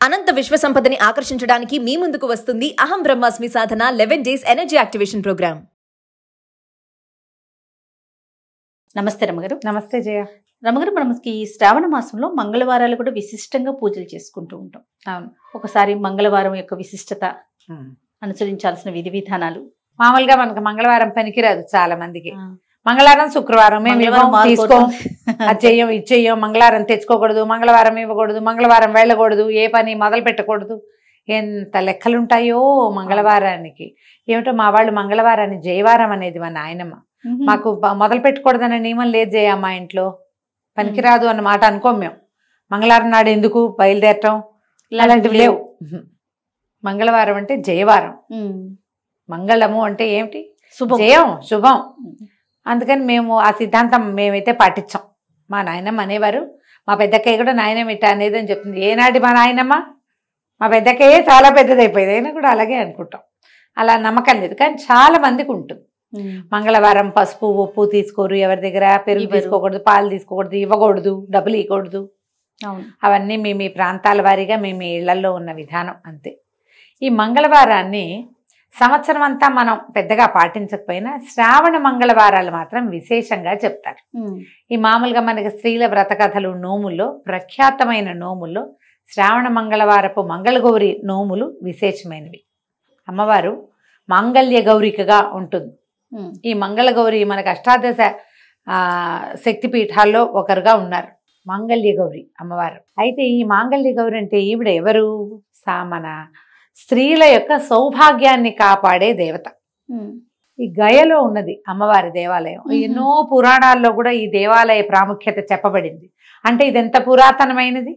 అనంత విశ్వ సంపదని ఆకర్షించడానికి మీ ముందుకు వస్తుంది అహం బ్రహ్మాస్మి సాధన 11 డేస్ ఎనర్జీ యాక్టివేషన్ ప్రోగ్రామ్. నమస్తే రమగారు. నమస్తే జయ. రమగారు, మనకి ఈ శ్రావణ మాసంలో మంగళవారాలు కూడా విశిష్టంగా పూజలు చేసుకుంటూ ఉంటాం. అవును. ఒకసారి మంగళవారం యొక్క విశిష్టత, అనుసరించాల్సిన విధి విధానాలు. మామూలుగా మనకు మంగళవారం పనికిరాదు చాలా మందికి. మంగళవారం శుక్రవారం మేము తీసుకోం, అది చెయ్యం ఇది చెయ్యం, మంగళవారం తెచ్చుకోకూడదు, మంగళవారం ఇవ్వకూడదు, మంగళవారం వెళ్ళకూడదు, ఏ పని మొదలు పెట్టకూడదు. ఎంత లెక్కలుంటాయో మంగళవారానికి. ఏమిటో మా వాళ్ళు మంగళవారాన్ని జయవారం అనేది మా నాయనమ్మ. మాకు మొదలు పెట్టకూడదనే నియమం లేదు జయ. మా ఇంట్లో పనికిరాదు అన్నమాట అనుకోం మేము. మంగళవారం నాడు ఎందుకు బయలుదేరటం ఇలాంటివి లేవు. మంగళవారం అంటే జయవారం. మంగళము అంటే ఏమిటి? జయం, శుభం. అందుకని మేము ఆ సిద్ధాంతం మేమైతే పాటించాం. మా నాయనమ్మ అనేవారు, మా పెద్దక్కయ్య కూడా నాయనమ్మ ఇట్లా అనేది అని చెప్తుంది. ఏనాటి మా నాయనమ్మ? మా పెద్దక్కయ్యే చాలా పెద్దదైపోయింది, అయినా కూడా అలాగే అనుకుంటాం. అలా నమ్మకం లేదు, కానీ చాలా మందికి ఉంటుంది. మంగళవారం పసుపు ఉప్పు తీసుకోరు, ఎవరి దగ్గర పెరుగు తీసుకోకూడదు, పాలు తీసుకోకూడదు, ఇవ్వకూడదు, డబ్బులు ఇవ్వకూడదు. అవన్నీ మీ ప్రాంతాల వారీగా మీ ఇళ్లలో ఉన్న విధానం అంతే. ఈ మంగళవారాన్ని సంవత్సరం అంతా మనం పెద్దగా పాటించకపోయినా శ్రావణ మంగళవారాలు మాత్రం విశేషంగా చెప్తారు. ఈ మామూలుగా మనకి స్త్రీల వ్రత కథలు, నోముల్లో ప్రఖ్యాతమైన నోముల్లో శ్రావణ మంగళవారపు మంగళగౌరి నోములు విశేషమైనవి. అమ్మవారు మాంగళ్య గౌరికగా ఉంటుంది. ఈ మంగళగౌరి మనకు అష్టాదశ శక్తిపీఠాల్లో ఒకరుగా ఉన్నారు, మాంగళ్య గౌరి అమ్మవారు. అయితే ఈ మాంగళ్య గౌరి అంటే ఈవిడ ఎవరు? మన స్త్రీల యొక్క సౌభాగ్యాన్ని కాపాడే దేవత. ఈ గయలో ఉన్నది అమ్మవారి దేవాలయం. ఎన్నో పురాణాల్లో కూడా ఈ దేవాలయ ప్రాముఖ్యత చెప్పబడింది. అంటే ఇది ఎంత పురాతనమైనది.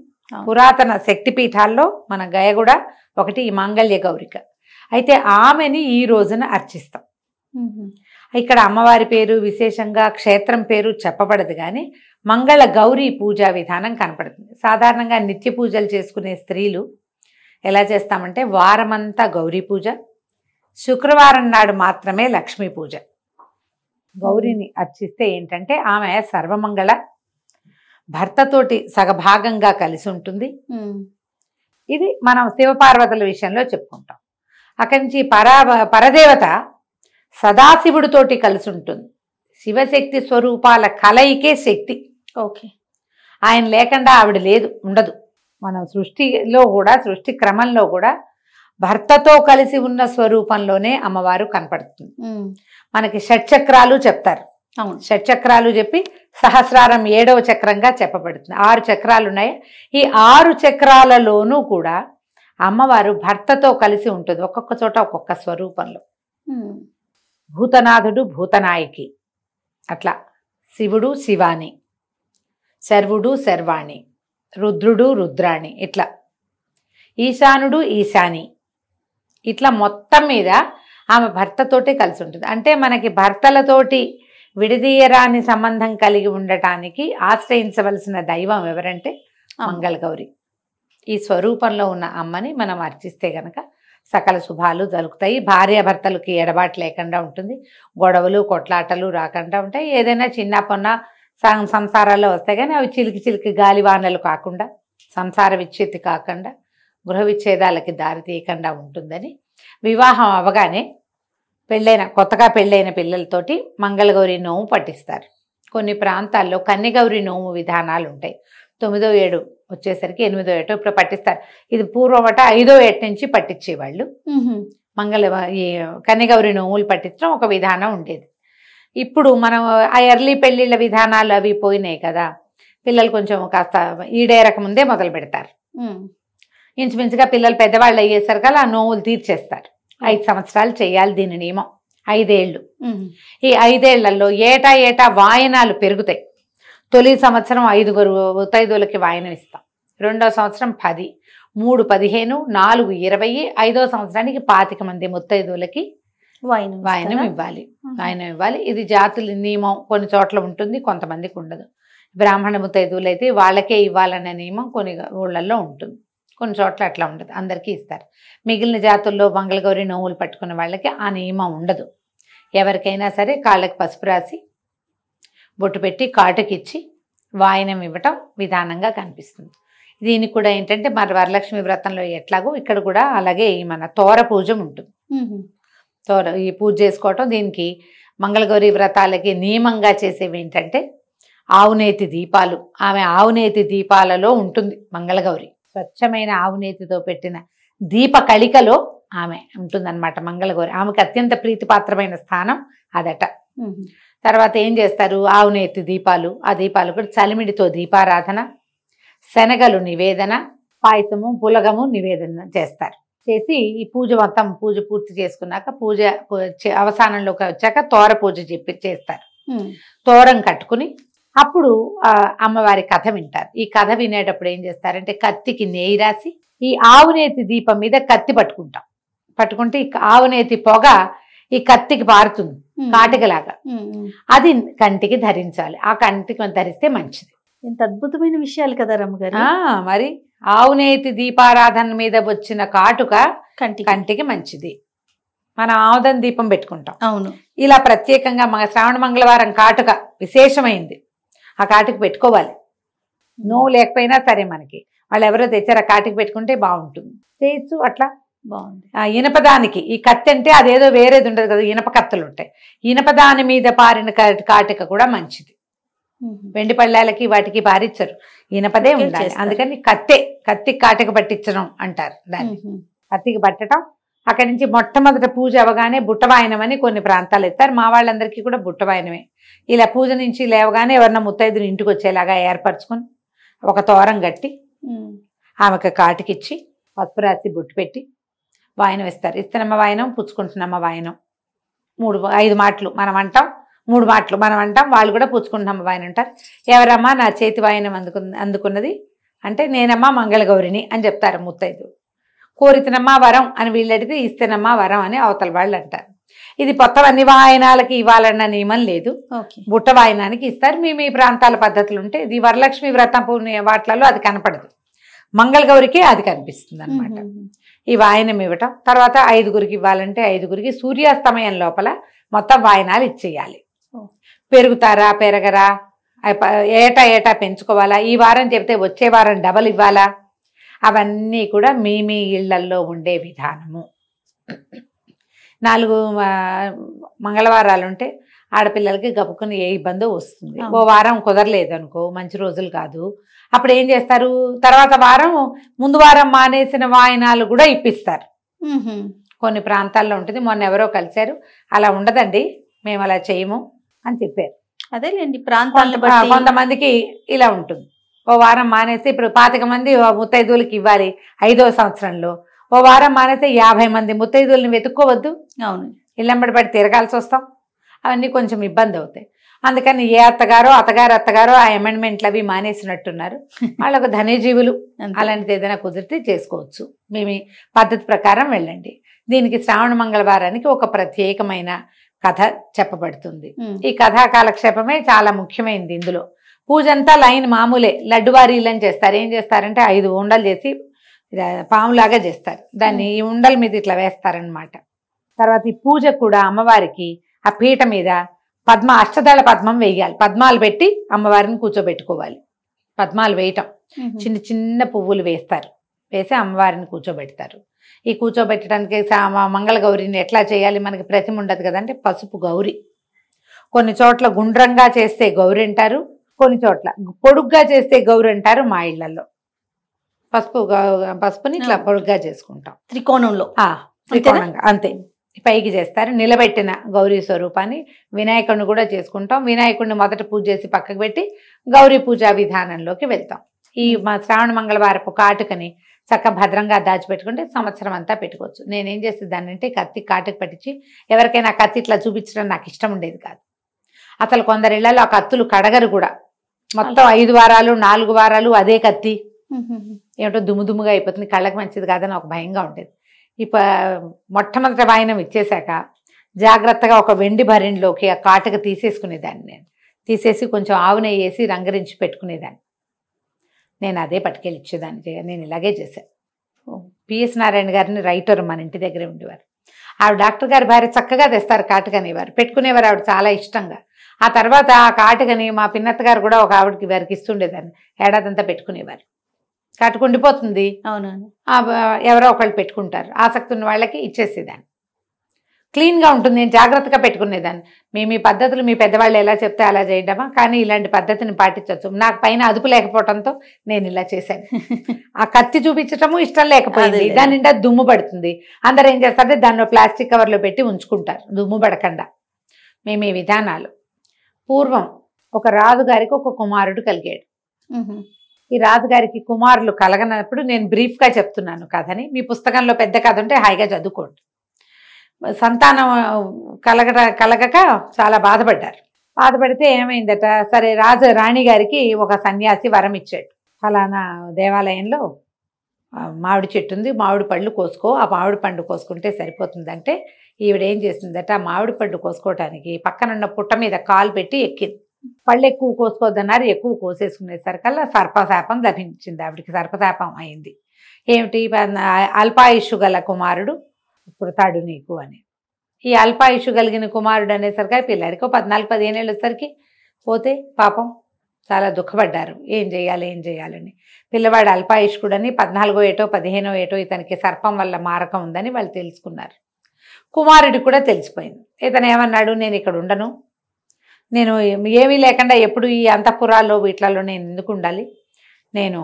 పురాతన శక్తిపీఠాల్లో మన గయ కూడా ఒకటి, ఈ మాంగళ్య గౌరిక. అయితే ఆమెని ఈ రోజున అర్చిస్తాం. ఇక్కడ అమ్మవారి పేరు విశేషంగా, క్షేత్రం పేరు చెప్పబడదు, కానీ మంగళ గౌరీ పూజా విధానం కనపడుతుంది. సాధారణంగా నిత్య పూజలు చేసుకునే స్త్రీలు ఎలా చేస్తామంటే వారమంతా గౌరీ పూజ, శుక్రవారం నాడు మాత్రమే లక్ష్మీ పూజ. గౌరీని అర్చిస్తే ఏంటంటే ఆమె సర్వమంగళ, భర్తతోటి సగభాగంగా కలిసి ఉంటుంది. ఇది మనం శివపార్వతుల విషయంలో చెప్పుకుంటాం. అక్కడి నుంచి పరదేవత సదాశివుడితోటి కలిసి ఉంటుంది. శివశక్తి స్వరూపాల కలయికే శక్తి. ఓకే. ఆయన లేకుండా ఆవిడ లేదు, ఉండదు. మనం సృష్టిలో కూడా, సృష్టి క్రమంలో కూడా భర్తతో కలిసి ఉన్న స్వరూపంలోనే అమ్మవారు కనపడుతుంది. మనకి షట్చక్రాలు చెప్తారు. షట్చక్రాలు చెప్పి సహస్రారం 7వ చక్రంగా చెప్పబడుతుంది. 6 చక్రాలు ఉన్నాయి. ఈ 6 చక్రాలలోనూ కూడా అమ్మవారు భర్తతో కలిసి ఉంటుంది, ఒక్కొక్క చోట ఒక్కొక్క స్వరూపంలో. భూతనాథుడు భూతనాయకి, అట్లా శివుడు శివాని, శర్వుడు శర్వాణి, రుద్రుడు రుద్రాణి, ఇట్లా ఈశానుడు ఈశాని, ఇట్లా మొత్తం మీద ఆమె భర్తతోటి కలిసి ఉంటుంది. అంటే మనకి భర్తలతోటి విడదీయరాని సంబంధం కలిగి ఉండటానికి ఆశ్రయించవలసిన దైవం ఎవరంటే మంగళగౌరి. ఈ స్వరూపంలో ఉన్న అమ్మని మనం అర్చిస్తే గనక సకల శుభాలు జరుగుతాయి. భార్యాభర్తలకి ఎడబాటు లేకుండా ఉంటుంది, గొడవలు కొట్లాటలు రాకుండా ఉంటాయి. ఏదైనా చిన్న పొన్న సంసారాల్లో వస్తాయి, కానీ అవి చిలికి చిలికి గాలివానలు కాకుండా, సంసార విచ్ఛేది కాకుండా, గృహ విచ్ఛేదాలకి దారి తీయకుండా ఉంటుందని వివాహం అవగానే కొత్తగా పెళ్ళైన పిల్లలతోటి మంగళగౌరి నోము పట్టిస్తారు. కొన్ని ప్రాంతాల్లో కన్యగౌరి నోము విధానాలు ఉంటాయి. 9వ ఏడు వచ్చేసరికి 8వ ఏట ఇప్పుడు పట్టిస్తారు. ఇది పూర్వమట 5వ ఏట నుంచి పట్టించేవాళ్ళు. ఈ కన్యగౌరి నోములు పట్టించడం ఒక విధానం ఉండేది. ఇప్పుడు మనం ఆ ఎర్లీ పెళ్ళిళ్ళ విధానాలు అవి పోయినాయి కదా, పిల్లలు కొంచెం కాస్త ఈడేరక ముందే మొదలు పెడతారు. ఇంచుమించుగా పిల్లలు పెద్దవాళ్ళు అయ్యేసరికి ఆ నోములు తీర్చేస్తారు. 5 సంవత్సరాలు చేయాలి దీని నియమం, 5 ఏళ్ళు. ఈ 5 ఏళ్లలో ఏటా వాయనాలు పెరుగుతాయి. తొలి సంవత్సరం 5 ముత్తైదువులకి వాయనం ఇస్తాం, 2వ సంవత్సరం 10, 3 15, 4 20, 5వ సంవత్సరానికి 25 మంది ముత్తైదువులకి వాయనం ఇవ్వాలి. ఇది జాతుల నియమం. కొన్ని చోట్ల ఉంటుంది, కొంతమందికి ఉండదు. బ్రాహ్మణ ముత్తైదువులు అయితే వాళ్ళకే ఇవ్వాలనే నియమం కొన్ని ఊళ్ళల్లో ఉంటుంది, కొన్ని చోట్ల అట్లా ఉండదు, అందరికీ ఇస్తారు. మిగిలిన జాతుల్లో మంగళగౌరి నోములు పట్టుకున్న వాళ్ళకి ఆ నియమం ఉండదు. ఎవరికైనా సరే కాళ్ళకి పసుపు రాసి బొట్టు పెట్టి కాటుకిచ్చి వాయనం ఇవ్వటం విధానంగా కనిపిస్తుంది. దీనికి కూడా ఏంటంటే మరి వరలక్ష్మి వ్రతంలో ఎట్లాగో ఇక్కడ కూడా అలాగే ఈ మన తోర పూజ ఉంటుంది. ఈ పూజ చేసుకోవటం, దీనికి మంగళగౌరి వ్రతాలకి నియమంగా చేసేవి ఏంటంటే ఆవునేతి దీపాలు. ఆమె ఆవునేతి దీపాలలో ఉంటుంది మంగళగౌరి. స్వచ్ఛమైన ఆవునేతితో పెట్టిన దీప కళికలో ఆమె ఉంటుందన్నమాట మంగళగౌరి. ఆమెకు అత్యంత ప్రీతిపాత్రమైన స్థానం అదట. తర్వాత ఏం చేస్తారు, ఆవునేతి దీపాలు, ఆ దీపాలు కూడా చలిమిడితో దీపారాధన, శనగలు నివేదన, పాయసము పులగము నివేదన చేస్తారు. చేసి ఈ పూజ మొత్తం పూజ పూర్తి చేసుకున్నాక పూజ అవసానంలోకి వచ్చాక తోర పూజ చేస్తారు. తోరం కట్టుకుని అప్పుడు అమ్మవారి కథ వింటారు. ఈ కథ వినేటప్పుడు ఏం చేస్తారంటే కత్తికి నెయ్యి రాసి ఈ ఆవునేతి దీపం మీద కత్తి పట్టుకుంటే ఈ ఆవునేతి పొగ ఈ కత్తికి పారుతుంది కాటికలాగా. అది కంటికి ధరించాలి. ఆ కంటికి ధరిస్తే మంచిది. ఎంత అద్భుతమైన విషయాలు కదా రమ్మగారు. మరి ఆవునేతి దీపారాధన మీద వచ్చిన కాటుక కంటికి మంచిది. మనం ఆముదం దీపం పెట్టుకుంటాం. అవును. ఇలా ప్రత్యేకంగా శ్రావణ మంగళవారం కాటుక విశేషమైంది. ఆ కాటుక పెట్టుకోవాలి. నువ్వు లేకపోయినా సరే మనకి వాళ్ళు ఎవరో తెచ్చారు, ఆ కాటుక పెట్టుకుంటే బాగుంటుంది. చేయొచ్చు అట్లా. బాగుంది. ఇనపదానికి ఈ కత్తి అంటే అదేదో వేరేది ఉండదు కదా, ఇనప కత్తులు ఉంటాయి. ఇనపదాని మీద పారిన కాటుక కూడా మంచిది. వెండి పళ్ళాలకి వాటికి పారిచ్చరు, ఇనపదే ఉండాలి. అందుకని కత్తి కాటుక పట్టించడం అంటారు దాన్ని. కత్తికి పట్టడం. అక్కడి నుంచి మొట్టమొదట పూజ అవగానే బుట్టవాయనం అని కొన్ని ప్రాంతాలు ఎత్తారు. మా వాళ్ళందరికీ కూడా బుట్టవాయనమే. ఇలా పూజ నుంచి లేవగానే ఎవరన్నా ముత్తైదుని ఇంటికి వచ్చేలాగా ఏర్పరచుకొని ఒక తోరం కట్టి ఆమెకు కాటుకిచ్చి పసుపు రాసి బొట్టు పెట్టి వాయనం ఇస్తారు. ఇస్తనమ్మ వాయనం, పుచ్చుకుంటున్నమ్మ వాయనం. 5 మాటలు మనం అంటాం, 3 మాటలు మనం అంటాం. వాళ్ళు కూడా పుచ్చుకుంటున్నమ్మ వాయనం అంటారు. ఎవరమ్మా నా చేతి వాయనం అందుకున్నది అంటే నేనమ్మా మంగళగౌరిని అని చెప్తారు ముత్తైదు. కోరితనమ్మా వరం అని వీళ్ళు అడిగితే ఇస్తేనమ్మా వరం అని అవతల వాళ్ళు అంటారు. ఇది కొత్త అన్ని వాయనాలకి ఇవ్వాలన్న నియమం లేదు. బుట్ట వాయనానికి ఇస్తారు. మీ ప్రాంతాల పద్ధతులు ఉంటే ఇది వరలక్ష్మి వ్రతం వాటిలలో అది కనపడదు, మంగళగౌరికి అది కనిపిస్తుంది అనమాట. ఈ వాయనం ఇవ్వటం. తర్వాత 5గురికి ఇవ్వాలంటే 5గురికి సూర్యాస్తమయం లోపల మొత్తం వాయనాలు ఇచ్చేయాలి. పెరుగుతారా పెరగరా, ఏటా పెంచుకోవాలా, ఈ వారం చెప్తే వచ్చే వారం డబల్ ఇవ్వాలా, అవన్నీ కూడా మీ ఇళ్లల్లో ఉండే విధానము. 4 మంగళవారాలు ఉంటే ఆడపిల్లలకి గప్పుకుని ఏ ఇబ్బందో వస్తుంది. ఓ వారం కుదరలేదు అనుకో, మంచి రోజులు కాదు, అప్పుడు ఏం చేస్తారు, తర్వాత వారం ముందు వారం మానేసిన వాయనాలు కూడా ఇప్పిస్తారు. కొన్ని ప్రాంతాల్లో ఉంటుంది. మొన్న ఎవరో కలిశారు, అలా ఉండదండి మేము అలా చేయము అని చెప్పారు. అదేలేండి ప్రాంతాలను కొంతమందికి ఇలా ఉంటుంది. ఓ వారం మానేస్తే ఇప్పుడు 25 మంది ముత్తైదువులకి ఇవ్వాలి 5వ సంవత్సరంలో. ఓ వారం మానేస్తే 50 మంది ముత్తైదువుల్ని వెతుక్కోవద్దు. అవును. ఇళ్ళంబడి పడి తిరగాల్సి వస్తాం. అవన్నీ కొంచెం ఇబ్బంది అవుతాయి. అందుకని ఏ అత్తగారో ఆ అమెండ్మెంట్లు అవి మానేసినట్టున్నారు. వాళ్ళకు ధనజీవులు అలాంటిది ఏదైనా కుదిరితే చేసుకోవచ్చు. మీ పద్ధతి ప్రకారం వెళ్ళండి. దీనికి శ్రావణ మంగళవారానికి ఒక ప్రత్యేకమైన కథ చెప్పబడుతుంది. ఈ కథా కాలక్షేపమే చాలా ముఖ్యమైనది. ఇందులో పూజ అంతా లైన్ మామూలే, లడ్డువారీలని చేస్తారు. ఏం చేస్తారంటే 5 ఉండలు చేసి పాములాగా చేస్తారు. దాన్ని ఈ ఉండల మీద ఇట్లా వేస్తారనమాట. తర్వాత ఈ పూజ కూడా అమ్మవారికి ఆ పీట మీద అష్టదళ పద్మం వేయాలి. పద్మాలు పెట్టి అమ్మవారిని కూర్చోబెట్టుకోవాలి. పద్మాలు వేయటం, చిన్న చిన్న పువ్వులు వేస్తారు, వేసి అమ్మవారిని కూర్చోబెడతారు. ఈ కూర్చోబెట్టడానికి మంగళగౌరిని ఎట్లా చేయాలి, మనకి ప్రతిమ ఉండదు కదంటే పసుపు గౌరి. కొన్ని చోట్ల గుండ్రంగా చేస్తే గౌరి అంటారు, కొన్ని చోట్ల పొడుగ్గా చేస్తే గౌరి అంటారు. మా ఇళ్లలో పసుపుని ఇట్లా పొడుగ్గా చేసుకుంటాం, త్రికోణంగా అంతే పైకి చేస్తారు. నిలబెట్టిన గౌరీ స్వరూపాన్ని వినాయకుడిని కూడా చేసుకుంటాం. వినాయకుడిని మొదట పూజ చేసి పక్కకు పెట్టి గౌరీ పూజా విధానంలోకి వెళ్తాం. ఈ మా శ్రావణ మంగళవారపు కాటుకని చక్క భద్రంగా దాచిపెట్టుకుంటే సంవత్సరం అంతా పెట్టుకోవచ్చు. నేనేం చేసేదాన్ని అంటే కత్తి కాటుకు పట్టించి ఎవరికైనా కత్తి ఇట్లా చూపించడం నాకు ఇష్టం ఉండేది కాదు. అసలు కొందరిళ్లలో ఆ కత్తులు కడగరు కూడా. మొత్తం 5 వారాలు 4 వారాలు అదే కత్తి ఏమిటో దుమ్ముగా అయిపోతుంది, కళ్ళకి మంచిది కాదని ఒక భయంగా ఉండేది. మొట్టమొదటి వాయనం ఇచ్చేశాక జాగ్రత్తగా ఒక వెండి భరిణిలోకి ఆ కాటుక తీసేసుకునేదాన్ని. నేను తీసేసి కొంచెం ఆవు నెయ్యి వేసి రంగరించి పెట్టుకునేదాన్ని. నేను అదే పట్టుకెళ్ళి ఇచ్చేదాన్ని. నేను ఇలాగే చేశాను. పిఎస్ నారాయణ గారిని రైటర్ మన ఇంటి దగ్గరే ఉండేవారు. ఆవిడ డాక్టర్ గారి భార్య చక్కగా తెస్తారు కాటుకనేవారు, పెట్టుకునేవారు ఆవిడ చాలా ఇష్టంగా. ఆ తర్వాత ఆ కాటుకని మా పిన్నత్త గారు కూడా ఒక ఆవిడకి వారికి ఇస్తుండేదాన్ని. ఏడాదంతా పెట్టుకునేవారు. కట్టుకుండిపోతుంది. అవునవును. ఎవరో ఒకళ్ళు పెట్టుకుంటారు. ఆసక్తి ఉన్న వాళ్ళకి ఇచ్చేసేదాన్ని. క్లీన్గా ఉంటుంది, నేను జాగ్రత్తగా పెట్టుకునేదాన్ని. మేము ఈ పద్ధతులు మీ పెద్దవాళ్ళు ఎలా చెప్తే అలా చేయడమా, కానీ ఇలాంటి పద్ధతిని పాటించవచ్చు. నాకు పైన అదుపు లేకపోవడంతో నేను ఇలా చేశాను. ఆ కత్తి చూపించటము ఇష్టం లేకపోయింది. దాని నిండా దుమ్ము పడుతుంది. అందరూ ఏం చేస్తారంటే దాన్ని ప్లాస్టిక్ కవర్లో పెట్టి ఉంచుకుంటారు దుమ్ము పడకుండా. మేము ఈ విధానాలు. పూర్వం ఒక రాజుగారికి ఒక కుమారుడు కలిగాడు. ఈ రాజుగారికి కుమారులు కలగనప్పుడు నేను బ్రీఫ్గా చెప్తున్నాను కథని. మీ పుస్తకంలో పెద్ద కథ ఉంటే హాయిగా చదువుకోండి. సంతానం కలగక చాలా బాధపడ్డారు. బాధపడితే ఏమైందట, సరే రాణి గారికి ఒక సన్యాసి వరం ఇచ్చాడు. ఫలానా దేవాలయంలో మామిడి చెట్టు ఉంది, మామిడి పళ్ళు కోసుకో, ఆ మామిడి పండు కోసుకుంటే సరిపోతుందంటే ఈవిడ ఏం చేసిందట, ఆ మామిడి పండు కోసుకోవటానికి పక్కనున్న పుట్ట మీద కాలు పెట్టి ఎక్కింది. పళ్ళు ఎక్కువ కోసుకోవద్దన్నారు, ఎక్కువ కోసేసుకునేసరికల్లా సర్పశాపం లభించింది. ఆవిడికి సర్పశాపం అయింది. ఏమిటి, అల్పాయుషు గల కుమారుడు పుడతాడు నీకు అని. ఈ అల్పాయుషు కలిగిన కుమారుడు అనేసరికి పిల్లాడికి 14-15 ఏళ్ళు వచ్చేసరికి పోతే పాపం చాలా దుఃఖపడ్డారు. ఏం చేయాలని. పిల్లవాడు అల్పాయుష్కుడని 14 ఏటో 15 ఏటో ఇతనికి సర్పం వల్ల మారకం ఉందని వాళ్ళు తెలుసుకున్నారు. కుమారుడికి కూడా తెలిసిపోయింది. ఇతను ఏమన్నాడు, నేను ఇక్కడ ఉండను, నేను ఏమీ లేకుండా ఎప్పుడు ఈ అంతఃపురాల్లో వీటిలలో నేను ఎందుకు ఉండాలి, నేను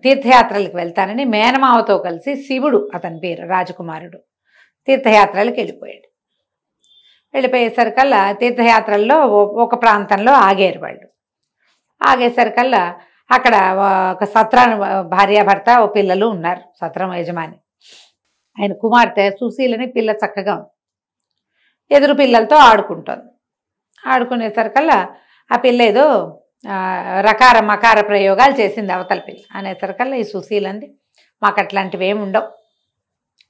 తీర్థయాత్రలకు వెళ్తానని మేనమావతో కలిసి శివుడు, అతని పేరు రాజకుమారుడు, తీర్థయాత్రలకు వెళ్ళిపోయాడు. వెళ్ళిపోయేసరికల్లా తీర్థయాత్రల్లో ఒక ప్రాంతంలో ఆగారు వాళ్ళు. ఆగేసరికల్లా అక్కడ ఒక సత్రం భార్యాభర్త ఓ పిల్లలు ఉన్నారు. సత్రం యజమాని ఆయన కుమార్తె సుశీలని పిల్ల చక్కగా ఎదురు పిల్లలతో ఆడుకుంటుంది. ఆడుకునేసరికల్లా ఆ పిల్ల ఏదో రకార మకార ప్రయోగాలు చేసింది అవతల పిల్ల. అనేసరికల్లా ఈ సుశీలంది, మాకు అట్లాంటివి ఏమి ఉండవు,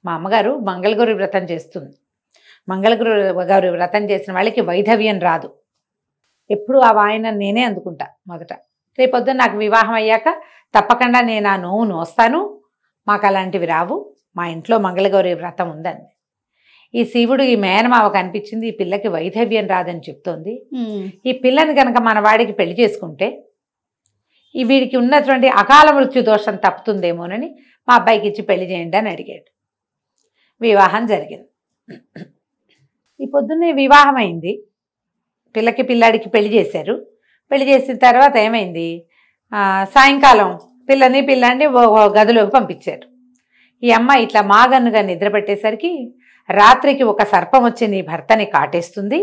మా అమ్మగారు మంగళగౌరి వ్రతం చేస్తుంది, మంగళగౌరి వ్రతం చేసిన వాళ్ళకి వైధవ్యం రాదు, ఎప్పుడు ఆ వాయన నేనే అందుకుంటా మొదట, రేపొద్దున నాకు వివాహం అయ్యాక తప్పకుండా నేను ఆ నోవు నోస్తాను, మాకు అలాంటివి రావు, మా ఇంట్లో మంగళగౌరి వ్రతం ఉందండి. ఈ శివుడు ఈ మేనమావకు అనిపించింది ఈ పిల్లకి వైధవ్యం రాదని చెప్తోంది, ఈ పిల్లని కనుక మన వాడికి పెళ్లి చేసుకుంటే ఈ వీడికి ఉన్నటువంటి అకాల మృత్యు దోషం తప్పుతుందేమోనని మా అబ్బాయికి ఇచ్చి పెళ్లి చేయండి అని అడిగాడు. వివాహం జరిగింది. ఈ పొద్దున్నే వివాహం అయింది. పిల్లాడికి పెళ్లి చేశారు. పెళ్లి చేసిన తర్వాత ఏమైంది, సాయంకాలం పిల్లాడిని గదిలోకి పంపించారు. ఈ అమ్మాయి ఇట్లా మాగన్నుగా నిద్రపెట్టేసరికి రాత్రికి ఒక సర్పం వచ్చి నీ భర్తని కాటేస్తుంది,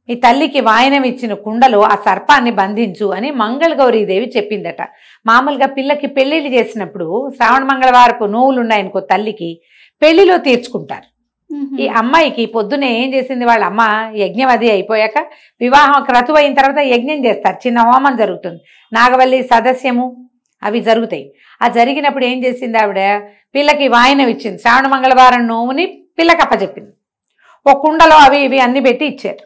మీ తల్లికి వాయనం ఇచ్చిన కుండలో ఆ సర్పాన్ని బంధించు అని మంగళగౌరీదేవి చెప్పిందట. మామూలుగా పిల్లకి పెళ్లిళ్ళు చేసినప్పుడు శ్రావణ మంగళవారపు నోవులు ఉన్నాయనుకో తల్లికి, పెళ్లిలో తీర్చుకుంటారు. ఈ అమ్మాయికి పొద్దునే ఏం చేసింది, వాళ్ళ అమ్మ యజ్ఞం అది అయిపోయాక వివాహం క్రతువు అయిన తర్వాత యజ్ఞం చేస్తారు, చిన్న హోమం జరుగుతుంది, నాగవల్లి సదస్యము అవి జరుగుతాయి. ఆ జరిగినప్పుడు ఏం చేసింది ఆవిడ, పిల్లకి వాయనం ఇచ్చింది, శ్రావణ మంగళవారం నోముని పిల్లకి అప్పచెప్పింది. ఒక కుండలో అవి ఇవి అన్ని పెట్టి ఇచ్చారు.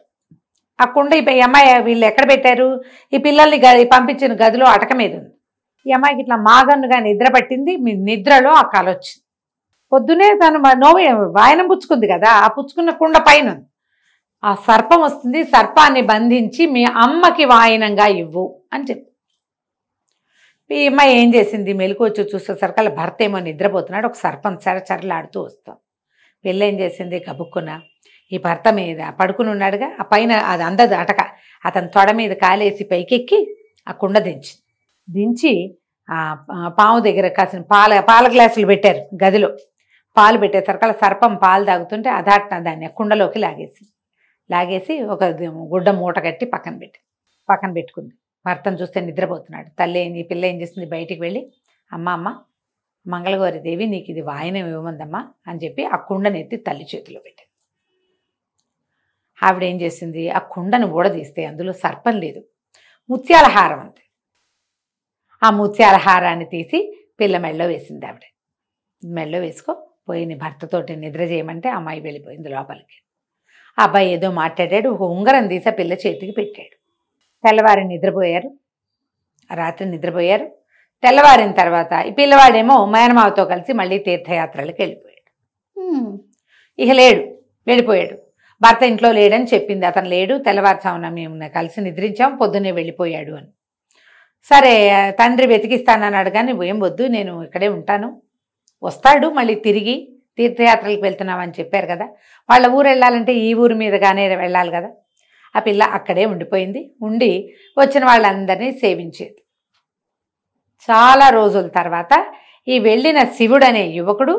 ఆ కుండ ఈ అమ్మాయి వీళ్ళు ఎక్కడ పెట్టారు, ఈ పిల్లల్ని పంపించిన గదిలో అటక మీద ఉంది. ఈ అమ్మాయికి ఇట్లా మాగన్నుగా నిద్ర పట్టింది. నిద్రలో ఆ కల వచ్చింది. పొద్దునే తను వాయనం పుచ్చుకుంది కదా, ఆ పుచ్చుకున్న కుండ పైన ఆ సర్పం వస్తుంది, సర్పాన్ని బంధించి మీ అమ్మకి వాయనంగా ఇవ్వు అని చెప్పి. ఈ అమ్మాయి ఏం చేసింది, మెలకు వచ్చి చూసేసరికి వాళ్ళ భర్త ఏమో నిద్రపోతున్నాడు, ఒక సర్పం చరచరలాడుతూ వస్తాం. వీళ్ళు ఏం చేసింది, గబుక్కున ఈ భర్త మీద పడుకుని ఉన్నాడుగా, ఆ పైన అది అందదు అటక, అతని తొడ మీద కాలేసి పైకెక్కి ఆ కుండ దించి ఆ పాము దగ్గర కాసిన పాల గ్లాసులు పెట్టారు గదిలో. పాలు పెట్టేసరికి అలా సర్పం పాలు తాగుతుంటే అదాట్న దాన్ని కుండలోకి లాగేసి ఒక గుడ్డ మూట కట్టి పక్కన పెట్టుకుంది. భర్తను చూస్తే నిద్రపోతున్నాడు. ఈ పిల్ల ఏం చేసింది, బయటికి వెళ్ళి అమ్మ మంగళగౌరి దేవి నీకు ఇది వాయనం ఇవ్వమందమ్మా అని చెప్పి ఆ కుండను ఎత్తి తల్లి చేతిలో పెట్టింది. ఆవిడ ఏం చేసింది, ఆ కుండను ఊడదీస్తే అందులో సర్పం లేదు, ముత్యాల హారం అంతే. ఆ ముత్యాల హారాన్ని తీసి పిల్ల మెళ్ళో వేసింది. ఆవిడ మెళ్ళో పోయి నీ భర్తతోటి నిద్ర చేయమంటే అమ్మాయి వెళ్ళిపోయింది లోపలికి. ఆ అబ్బాయి ఏదో మాట్లాడాడు, ఒక ఉంగరం తీసి పిల్ల చేతికి పెట్టాడు. తెల్లవారి నిద్రపోయారు. రాత్రి నిద్రపోయారు. తెల్లవారిన తర్వాత ఈ పిల్లవాడేమో మేనమావతో కలిసి మళ్ళీ తీర్థయాత్రలకు వెళ్ళిపోయాడు. ఇక లేడు, వెళ్ళిపోయాడు. భర్త ఇంట్లో లేడని చెప్పింది, అతను లేడు, తెల్లవారుజామున మేము కలిసి నిద్రించాం, పొద్దున్నే వెళ్ళిపోయాడు అని. సరే తండ్రి వెతికిస్తానన్నాడు, కానీ ఏం వద్దు, నేను ఇక్కడే ఉంటాను, వస్తాడు మళ్ళీ తిరిగి, తీర్థయాత్రలకు వెళ్తున్నామని చెప్పారు కదా, వాళ్ళ ఊరు వెళ్ళాలంటే ఈ ఊరి మీదుగానే వెళ్ళాలి కదా. ఆ పిల్ల అక్కడే ఉండిపోయింది. ఉండి వచ్చిన వాళ్ళందరినీ సేవించేది. చాలా రోజుల తర్వాత ఈ వెళ్ళిన శివుడు అనే యువకుడు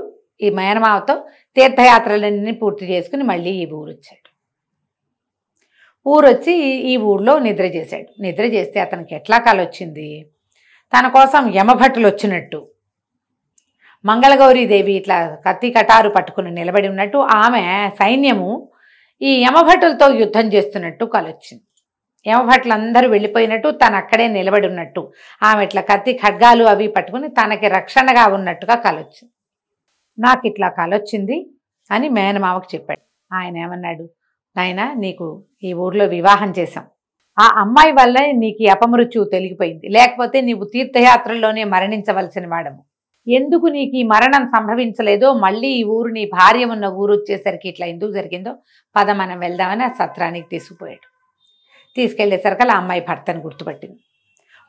ఈ మేనమావతో తీర్థయాత్రలన్నీ పూర్తి చేసుకుని మళ్ళీ ఈ ఊరు వచ్చాడు. ఊరొచ్చి ఈ ఊళ్ళో నిద్ర చేశాడు. నిద్ర చేస్తే అతనికి ఎట్లా కాలొచ్చింది, తన కోసం యమభట్టులు వచ్చినట్టు, మంగళగౌరీదేవి ఇట్లా కత్తి కటారు పట్టుకుని నిలబడి ఉన్నట్టు, ఆమె సైన్యము ఈ యమభట్టులతో యుద్ధం చేస్తున్నట్టు కలొచ్చింది. యమభట్లు అందరూ వెళ్ళిపోయినట్టు, తను అక్కడే నిలబడి ఉన్నట్టు, ఆమె ఇట్లా కత్తి ఖడ్గాలు అవి పట్టుకుని తనకి రక్షణగా ఉన్నట్టుగా కలొచ్చింది. నాకు ఇట్లా కలొచ్చింది అని మేనమామకు చెప్పాడు. ఆయన ఏమన్నాడు, నాయనా నీకు ఈ ఊర్లో వివాహం చేశాం, ఆ అమ్మాయి వల్ల నీకు ఈ అపమృత్యువు తొలగిపోయింది, లేకపోతే నీవు తీర్థయాత్రల్లోనే మరణించవలసిన వాడము. ఎందుకు నీకు ఈ మరణం సంభవించలేదో, మళ్ళీ ఈ ఊరు నీ భార్య ఉన్న ఊరు వచ్చేసరికి ఇట్లా ఎందుకు జరిగిందో, పద మనం వెళ్దామని ఆ సత్రానికి తీసుకుపోయాడు. తీసుకెళ్లేసరికి ఆ అమ్మాయి భర్తను గుర్తుపట్టింది.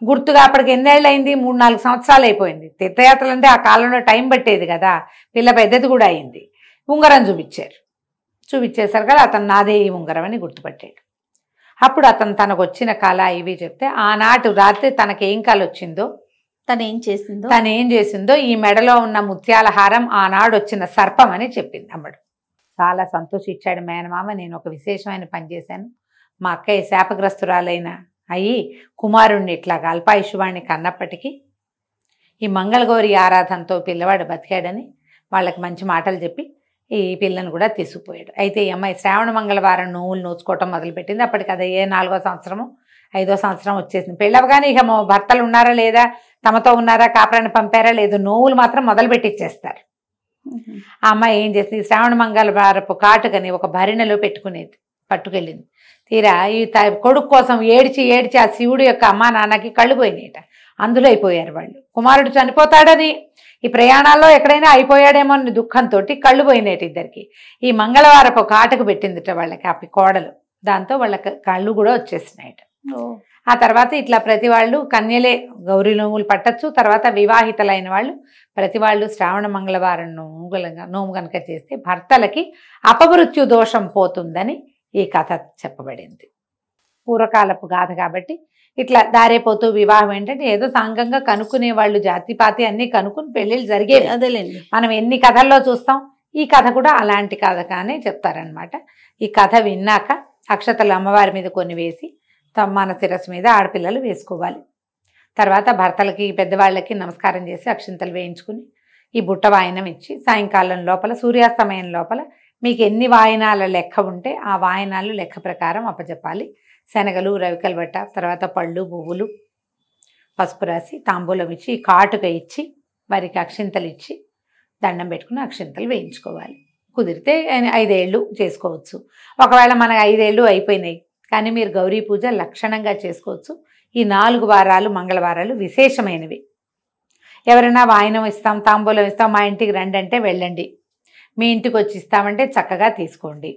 గుర్తుగా అప్పటికి ఎన్నేళ్ళు అయింది, 3-4 సంవత్సరాలు అయిపోయింది. తీర్థయాత్రలు అంటే ఆ కాలంలో టైం పట్టేది కదా, పిల్ల పెద్దది కూడా అయింది. ఉంగరం చూపించారు. చూపించేసరికి అతను నాదే ఈ ఉంగరం అని గుర్తుపట్టాడు. అప్పుడు అతను తనకు వచ్చిన కళ ఇవి చెప్తే, ఆనాటి రాత్రి తనకేం కళ వచ్చిందో, తను ఏం చేసిందో, ఈ మెడలో ఉన్న ముత్యాల హారం ఆనాడు వచ్చిన సర్పం అని చెప్పింది అమ్మడు. చాలా సంతోషించాడు మేనమామ. నేను ఒక విశేషమైన పని చేశాను, మా అక్కయ్య శాపగ్రస్తురాలైన అయ్యి కుమారుణ్ణి ఇట్లాగా అల్పాయుష్వాణ్ణి కన్నప్పటికీ ఈ మంగళగౌరి ఆరాధనతో పిల్లవాడు బతికాడని వాళ్ళకి మంచి మాటలు చెప్పి ఈ పిల్లను కూడా తీసుకుపోయాడు. అయితే ఈ అమ్మాయి శ్రావణ మంగళవారం నోవులు నోచుకోవటం మొదలుపెట్టింది. అప్పటికి అది 4వ సంవత్సరమో 5వ సంవత్సరం వచ్చేసింది. పెళ్ళవగానే ఇక భర్తలు ఉన్నారా లేదా, తమతో ఉన్నారా, కాపురాన్ని పంపారా లేదు, నోవులు మాత్రం మొదలు పెట్టిచ్చేస్తారు. ఆ అమ్మాయి ఏం చేసింది, శ్రావణ మంగళవారపు కాటుకని ఒక భరిణెలో పెట్టుకునేది, పట్టుకెళ్ళింది. తీరా ఈ కొడుకు కోసం ఏడ్చి ఏడ్చి ఆ శివుడు యొక్క అమ్మా నాన్నకి కళ్ళు పోయినాయట. అందులో అయిపోయారు వాళ్ళు. కుమారుడు చనిపోతాడని, ఈ ప్రయాణాల్లో ఎక్కడైనా అయిపోయాడేమో అని దుఃఖంతో కళ్ళు పోయినాయట ఇద్దరికి. ఈ మంగళవారపు కాటుకు పెట్టిందిట వాళ్ళకి ఆ కోడలు. దాంతో వాళ్ళకి కళ్ళు కూడా వచ్చేసినాయట. ఆ తర్వాత ఇట్లా ప్రతి వాళ్ళు కన్యలే గౌరీ నోములు పట్టచ్చు. తర్వాత వివాహితలైన వాళ్ళు ప్రతి వాళ్ళు శ్రావణ మంగళవారం నోము కనుక చేస్తే భర్తలకి అపమృత్యు దోషం పోతుందని ఈ కథ చెప్పబడింది. పూర్వకాలపు గాథ కాబట్టి ఇట్లా దారైపోతూ వివాహం ఏంటంటే ఏదో సాంగంగా కనుక్కునే వాళ్ళు, జాతిపాతి అన్నీ కనుక్కుని పెళ్ళిళ్ళు జరిగేవి. అదేలేండి, మనం ఎన్ని కథల్లో చూస్తాం, ఈ కథ కూడా అలాంటి కథ కానీ చెప్తారనమాట. ఈ కథ విన్నాక అక్షతలు అమ్మవారి మీద కొన్ని వేసి మన శిరస్సు మీద ఆడపిల్లలు వేసుకోవాలి. తర్వాత భర్తలకి పెద్దవాళ్ళకి నమస్కారం చేసి అక్షింతలు వేయించుకుని ఈ బుట్ట వాయనం ఇచ్చి సాయంకాలం లోపల సూర్యాస్తమయం లోపల మీకు ఎన్ని వాయనాల లెక్క ఉంటే ఆ వాయనాలు లెక్క ప్రకారం అప్పచెప్పాలి. శనగలు, రవికల బట్ట, తర్వాత పళ్ళు, పువ్వులు, పసుపు రాసి తాంబూలం ఇచ్చి కాటుక ఇచ్చి వారికి అక్షింతలు ఇచ్చి దండం పెట్టుకుని అక్షింతలు వేయించుకోవాలి. కుదిరితే 5 ఏళ్ళు చేసుకోవచ్చు. ఒకవేళ మనకు 5 ఏళ్ళు అయిపోయినాయి కానీ మీరు గౌరీ పూజ లక్షణంగా చేసుకోవచ్చు. ఈ 4 వారాలు మంగళవారాలు విశేషమైనవి. ఎవరైనా వాయనం ఇస్తాం, తాంబూలం ఇస్తాం, మా ఇంటికి రండి అంటే వెళ్ళండి, మీ ఇంటికి వచ్చి ఇస్తామంటే చక్కగా తీసుకోండి,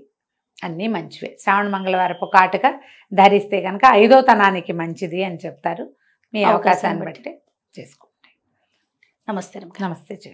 అన్నీ మంచివే. శ్రావణ మంగళవారపు కాటుక ధరిస్తే కనుక 5వ తనానికి మంచిది అని చెప్తారు. మీ అవకాశాన్ని బట్టి చేసుకోండి. నమస్తే. నమస్తే.